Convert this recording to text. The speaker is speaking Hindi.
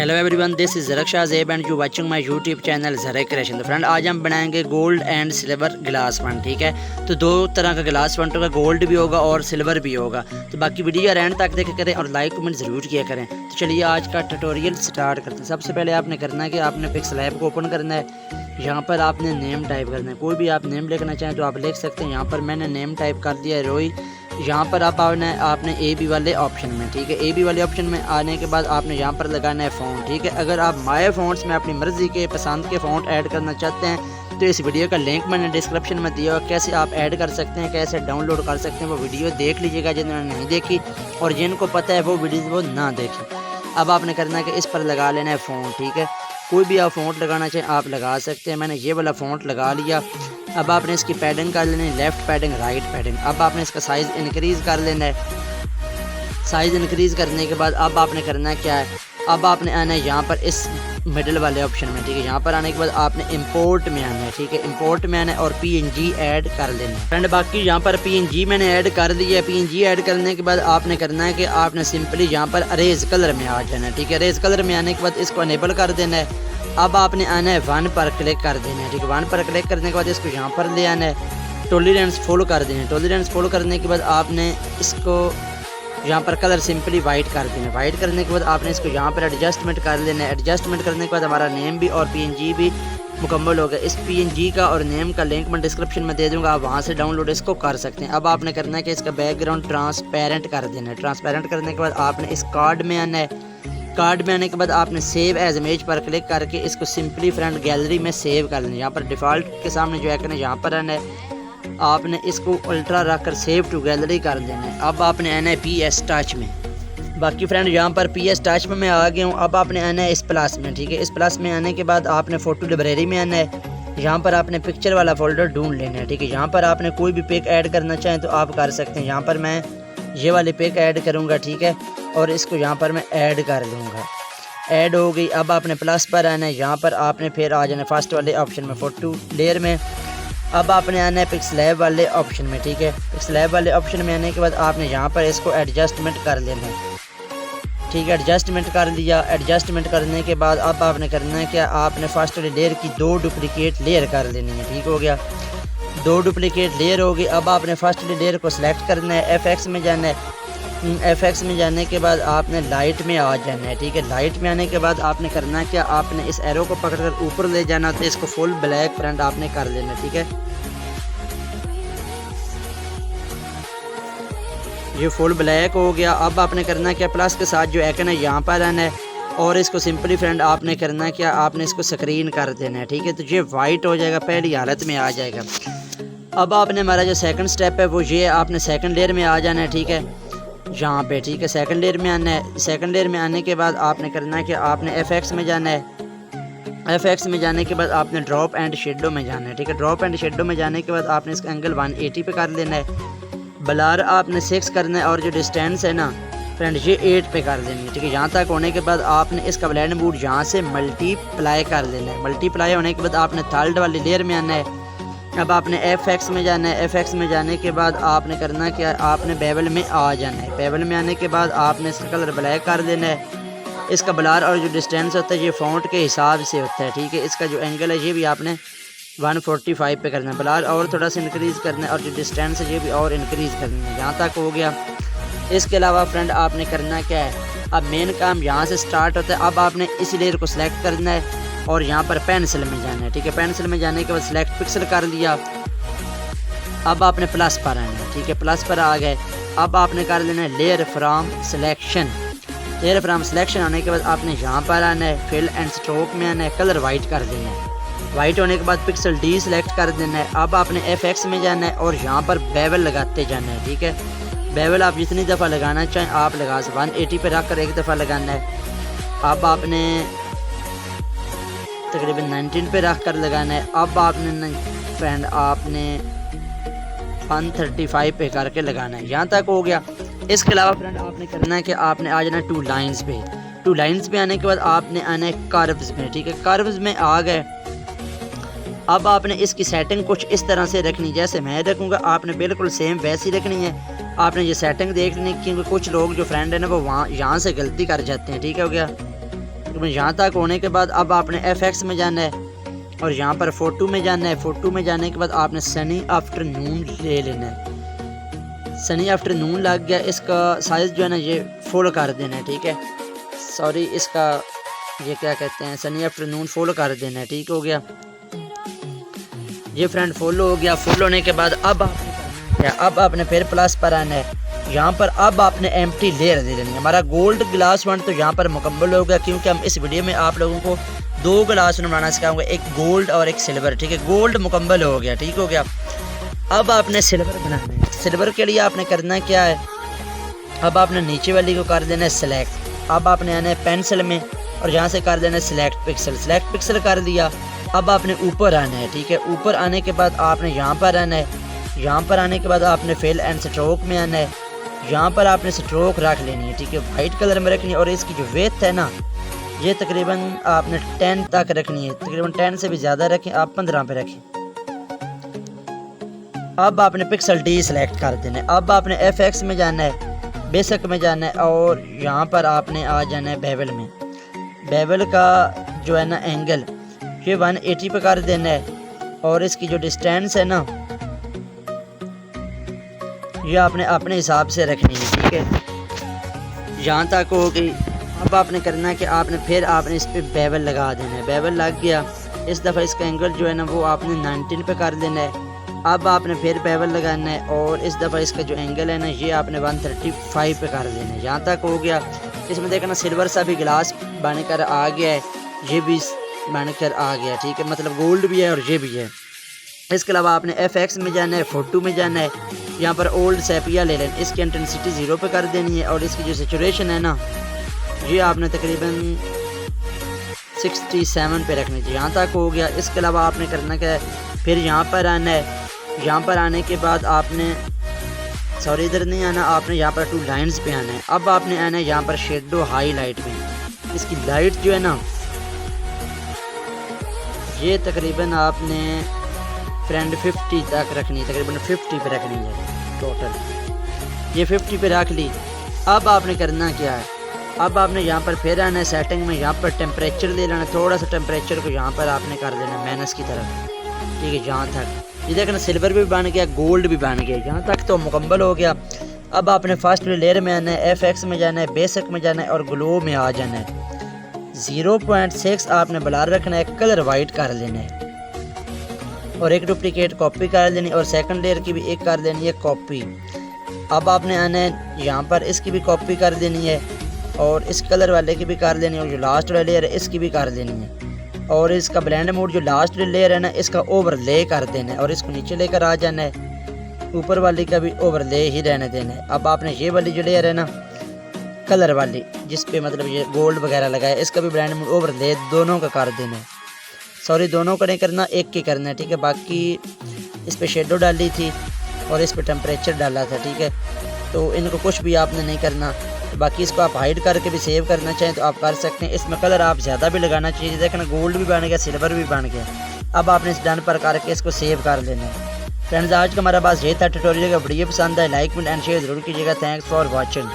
Hello everyone, this is Zarak Shah Zeb and you watching my YouTube channel Zarak creation. तो फ्रेंड, आज हम बनाएंगे gold and silver glass fund. ठीक है, तो दो तरह का ग्लास फंड होगा, गोल्ड भी होगा और सिल्वर भी होगा। तो बाकी वीडियो एंड तक देखा करें और लाइक कमेंट ज़रूर किया करें। तो चलिए आज का ट्यूटोरियल स्टार्ट करते हैं। सबसे पहले आपने करना है कि आपने पिक्सेलैब को ओपन करना है। यहाँ पर आपने नेम टाइप करना है, कोई भी आप नेम लिखना चाहें तो आप लिख सकते हैं। यहाँ पर मैंने नेम टाइप कर दिया है रोई। यहाँ पर आपने ए बी वाले ऑप्शन में, ठीक है, ए बी वाले ऑप्शन में आने के बाद आपने यहाँ पर लगाना है फ़ॉन्ट। ठीक है, अगर आप माय फ़ॉन्ट्स में अपनी मर्ज़ी के पसंद के फ़ॉन्ट ऐड करना चाहते हैं तो इस वीडियो का लिंक मैंने डिस्क्रिप्शन में दिया है। कैसे आप ऐड कर सकते हैं, कैसे डाउनलोड कर सकते हैं, वो वीडियो देख लीजिएगा जिन्होंने नहीं देखी, और जिनको पता है वो वीडियो वो ना देखें। अब आपने करना है कि इस पर लगा लेना है फ़ॉन्ट। ठीक है, कोई भी आप फ़ॉन्ट लगाना चाहें आप लगा सकते हैं। मैंने ये वाला फ़ॉन्ट लगा लिया। अब आपने इसकी पैडिंग कर लेनी है, लेफ़्ट पैडिंग राइट पैडिंग। अब आपने इसका साइज़ इंक्रीज़ कर लेना है। साइज़ इंक्रीज़ करने के बाद अब आपने करना है क्या है, अब आपने आना है यहाँ पर इस मिडल वाले ऑप्शन में। ठीक है, यहाँ पर आने के बाद आपने इंपोर्ट में आना है। ठीक है, इंपोर्ट में आना है और PNG ऐड कर लेना है। फ्रेंड, बाकी यहाँ पर PNG मैंने ऐड कर दिया है। PNG ऐड करने के बाद आपने करना है कि आपने सिंपली यहाँ पर अरेज कलर में आ जाना है। ठीक है, अरेज कलर में आने के बाद इसको अनेबल कर देना है। अब आपने आना है 1 पर क्लिक कर देना है। ठीक है, 1 पर क्लिक करने के बाद इसको यहाँ पर ले आना है, टॉलरेंस फॉलो कर देना है। टॉलरेंस फॉलो करने के बाद आपने इसको यहाँ पर कलर सिंपली वाइट कर देना है। वाइट करने के बाद आपने इसको यहाँ पर एडजस्टमेंट कर लेना है। एडजस्टमेंट करने के बाद हमारा नेम भी और PNG भी मुकम्मल हो गया। इस PNG का और नेम का लिंक मैं डिस्क्रिप्शन में दे दूँगा, आप वहाँ से डाउनलोड इसको कर सकते हैं। अब आपने करना है कि इसका बैकग्राउंड ट्रांसपेरेंट कर देना है। ट्रांसपेरेंट करने के बाद आपने इस कार्ड में आना है। कार्ड में आने के बाद आपने सेव एज इमेज पर क्लिक करके इसको सिंपली फ्रेंड गैलरी में सेव कर लेना है। यहाँ पर डिफ़ॉल्ट के सामने जो आइकन है यहाँ पर आना है, आपने इसको अल्ट्रा रखकर सेव टू गैलरी कर देना है। अब आपने आना है PS टच में। बाकी फ्रेंड, यहाँ पर PS टच में मैं आ गया हूँ। अब आपने आना है इस प्लस में। ठीक है, इस प्लस में आने के बाद आपने फ़ोटो लाइब्रेरी में आना है। यहाँ पर आपने पिक्चर वाला फोल्डर ढूंढ लेना है। ठीक है, यहाँ पर आपने कोई भी पिक ऐड करना चाहें तो आप कर सकते हैं। यहाँ पर मैं ये वाली पिक ऐड करूँगा। ठीक है, और इसको यहाँ पर मैं ऐड कर लूँगा। ऐड हो गई। अब आपने प्लस पर आना है, यहाँ पर आपने फिर आ जाना है फर्स्ट वाले ऑप्शन में, फोटो लेयर में। अब आपने आना है पिक्सेलैब वाले ऑप्शन में। ठीक है, पिक्सेलैब वाले ऑप्शन में आने के बाद आपने यहाँ पर इसको एडजस्टमेंट कर लेना है। ठीक है, एडजस्टमेंट कर लिया। एडजस्टमेंट करने के बाद अब आपने करना है क्या, आपने फर्स्ट वाली लेयर की 2 डुप्लीकेट लेयर कर लेनी है। ठीक हो गया, 2 डुप्लीकेट लेयर हो गई। अब आपने फर्स्ट वाली लेयर को सिलेक्ट करना है, FX में जाना है। FX में जाने के बाद आपने लाइट में आ जाना है। ठीक है, लाइट में आने के बाद आपने करना है क्या, आपने इस एरो को पकड़कर ऊपर ले जाना, तो इसको फुल ब्लैक फ्रेंड आपने कर लेना। ठीक है, ये फुल ब्लैक हो गया। अब आपने करना क्या, प्लस के साथ जो आइकन है यहाँ पर आना है और इसको सिंपली फ्रेंड आपने करना क्या, आपने इसको स्क्रीन कर देना है। ठीक है, तो ये वाइट हो जाएगा, पहली हालत में आ जाएगा। अब आपने हमारा जो सेकंड स्टेप है वो ये, आपने सेकंड लेयर में आ जाना है। ठीक है, यहाँ पे। ठीक है, सेकंड लेयर में आना है। सेकंड लेयर में आने के बाद आपने करना है कि आपने FX में जाना है। FX में जाने के बाद आपने ड्रॉप एंड शेडो में जाना है। ठीक है, ड्रॉप एंड शेडो में जाने के बाद आपने इसका एंगल 180 पे कर लेना है। ब्लर आपने 6 करना है और जो डिस्टेंस है ना फ्रेंड ये 8 पे कर देनी है। ठीक है, यहाँ तक होने के बाद आपने इसका ब्लेंड मोड यहाँ से मल्टीप्लाई कर लेना है। मल्टीप्लाई होने के बाद आपने थर्ड वाली लेयर में आना है। अब आपने FX में जाना है। FX में जाने के बाद आपने करना क्या, आपने बेवल में आ जाना है। बेवल में आने के बाद आपने इसका कलर ब्लैक कर देना है। इसका ब्लर और जो डिस्टेंस होता है ये फ़ॉन्ट के हिसाब से होता है। ठीक है, इसका जो एंगल है ये भी आपने 145 पे करना है। ब्लर और थोड़ा सा इंक्रीज़ करना है और जो डिस्टेंस है ये भी और इंक्रीज़ करना है। यहाँ तक हो गया। इसके अलावा फ्रेंड आपने करना क्या है, अब मेन काम यहाँ से स्टार्ट होता है। अब आपने इस लेयर को सिलेक्ट करना है और यहाँ पर पेंसिल में जाना है। ठीक है, पेंसिल में जाने के बाद सिलेक्ट पिक्सल कर लिया। अब आपने प्लस पर आना है। ठीक है, प्लस पर आ गए। अब आपने कर लेना है layer from selection. Layer from selection आने के बाद आपने यहाँ पर आना है, फिल एंड स्ट्रोक में आना है, कलर वाइट कर देना है। वाइट होने के बाद पिक्सल D सेलेक्ट कर देना है। अब आपने FX में जाना है और यहाँ पर बेवल लगाते जाना है। ठीक है, बेवल आप जितनी दफ़ा लगाना चाहें आप लगा सकते, 180 पे रख कर एक दफ़ा लगाना है। अब आपने तकरीबन 19 पे रख कर लगाना है। अब आपने फ्रेंड आपने 135 पे करके लगाना है। यहाँ तक हो गया। इसके अलावा फ्रेंड आपने करना है कि आपने आ जाना 2 लाइन्स पे। 2 लाइन्स पे आने के बाद आपने आना है कर्व्स में। ठीक है, कर्व्स में आ गए। अब आपने इसकी सेटिंग कुछ इस तरह से रखनी, जैसे मैं रखूँगा आपने बिल्कुल सेम वैसी रखनी है। आपने ये सेटिंग देख लेनी, क्योंकि कुछ लोग जो फ्रेंड है ना वो वहाँ यहाँ से गलती कर जाते हैं। ठीक हो गया, तकरीबन यहाँ तक होने के बाद अब आपने FX में जाना है और यहाँ पर फ़ोटो में जाना है। फ़ोटो में जाने के बाद आपने सनी आफ्टरनून ले लेना है। सनी आफ्टरनून लग गया, इसका साइज़ जो है ना ये फुल कर देना है, ठीक है। सॉरी, इसका ये क्या कहते हैं, सनी आफ्टरनून फुल कर देना है, ठीक हो गया। ये फ्रेंड फुल हो गया। फुल होने के बाद अब आपने फिर प्लस पर आना है। यहाँ पर अब आपने एम्प्टी लेयर दे देनी है। हमारा गोल्ड ग्लास वन तो यहाँ पर मुकम्मल हो गया, क्योंकि हम इस वीडियो में आप लोगों को 2 ग्लास बनाना सिखाऊंगा, एक गोल्ड और एक सिल्वर, ठीक है। गोल्ड मुकम्मल हो गया, ठीक हो गया। अब आपने सिल्वर बनाना है। सिल्वर के लिए आपने करना क्या है, अब आपने नीचे वाली को कर देना है सिलेक्ट। अब आपने आना है पेंसिल में और यहाँ से कर देना है सिलेक्ट पिक्सल। सिलेक्ट पिक्सल कर दिया। अब आपने ऊपर आना है, ठीक है। ऊपर आने के बाद आपने यहाँ पर आना है। यहाँ पर आने के बाद आपने फिल एंड स्ट्रोक में आना है। यहाँ पर आपने स्ट्रोक रख लेनी है, ठीक है, वाइट कलर में रखनी है। और इसकी जो वेथ है ना, ये तकरीबन आपने 10 तक रखनी है, तकरीबन 10 से भी ज़्यादा रखें, आप 15 पे रखें। अब आपने पिक्सल डी सेलेक्ट कर देना है। अब आपने FX में जाना है, बेसिक में जाना है और यहाँ पर आपने आ जाना है बेवल में। बेवल का जो है ना एंगल ये 180 पे कर देना है और इसकी जो डिस्टेंस है ना ये आपने अपने हिसाब से रखनी है, ठीक है। यहाँ तक हो गई। अब आपने करना है कि आपने इस पर बेवल लगा देना है। बेवल लग गया। इस दफ़ा इसका एंगल जो है ना वो आपने 19 पे कर देना है। अब आपने फिर बेवल लगाना है और इस दफ़ा इसका जो एंगल है ना ये आपने 135 पे कर देना है। यहाँ तक हो गया। इसमें देखना सिल्वर सा भी ग्लास बनकर आ गया है, ये भी बनकर आ गया, ठीक है, मतलब गोल्ड भी है और ये भी है। इसके अलावा आपने FX में जाना है, फ़ोटो में जाना है। यहाँ पर ओल्ड सेपिया ले लें, इसकी इंटेंसिटी 0 पे कर देनी है और इसकी जो सेचुरेशन है ना ये आपने तकरीबन 67 पे रखनी चाहिए। यहाँ तक हो गया। इसके अलावा आपने करना क्या है, फिर यहाँ पर आना है। यहाँ पर आने के बाद आपने सॉरी इधर नहीं आना, आपने यहाँ पर 2 लाइन्स पे आना है। अब आपने आना है यहाँ पर शेडो हाईलाइट में। इसकी लाइट जो है ना ये तकरीबन आपने फ्रेंड 50 तक रखनी है, तकरीबन 50 पे रखनी है टोटल। ये 50 पे रख ली। अब आपने करना क्या है, अब आपने यहाँ पर फिर आना है सेटिंग में। यहाँ पर टेम्परेचर ले लेना, थोड़ा सा टेम्परेचर को यहाँ पर आपने कर देना माइनस की तरफ, ठीक है। यहाँ तक ये देखना सिल्वर भी बन गया, गोल्ड भी बन गया। यहाँ तक तो मुकम्मल हो गया। अब आपने फर्स्ट लेयर में आना है, FX में जाना है, बेसिक में जाना है और ग्लो में आ जाना है। 0.6 आपने ब्लर रखना है, कलर वाइट कर लेना है और एक डुप्लीकेट कॉपी कर लेनी और सेकंड लेयर की भी एक कर देनी है कॉपी। अब आपने आना है यहाँ पर इसकी भी कॉपी कर देनी है और इस कलर वाले की भी कर देनी है और जो लास्ट वाला लेयर है इसकी भी कर देनी है। और इसका ब्लेंड मोड जो लास्ट लेयर है ना इसका ओवरले कर देना है और इसको नीचे लेकर आ जाना है। ऊपर वाली का भी ओवरले ही रहने देना है। अब आपने ये वाली जो लेयर है ना कलर वाली जिस पे मतलब ये गोल्ड वगैरह लगा है इसका भी ब्लेंड मोड ओवरले दोनों का कर देना है। सॉरी दोनों का नहीं करना, एक की करना है, ठीक है। बाकी इस पे शेडो डाली थी और इस पे टेम्परेचर डाला था, ठीक है। तो इनको कुछ भी आपने नहीं करना। तो बाकी इसको आप हाइड करके भी सेव करना चाहें तो आप कर सकते हैं। इसमें कलर आप ज़्यादा भी लगाना चाहिए, देखना गोल्ड भी बन गया, सिल्वर भी बन गया। अब आपने इस डन पर करके इसको सेव कर लेना है। फ्रेंड्स आज का हमारा पास ये था ट्यूटोरियल का। वीडियो पसंद है लाइक एंड शेयर ज़रूर कीजिएगा। Thanks for watching.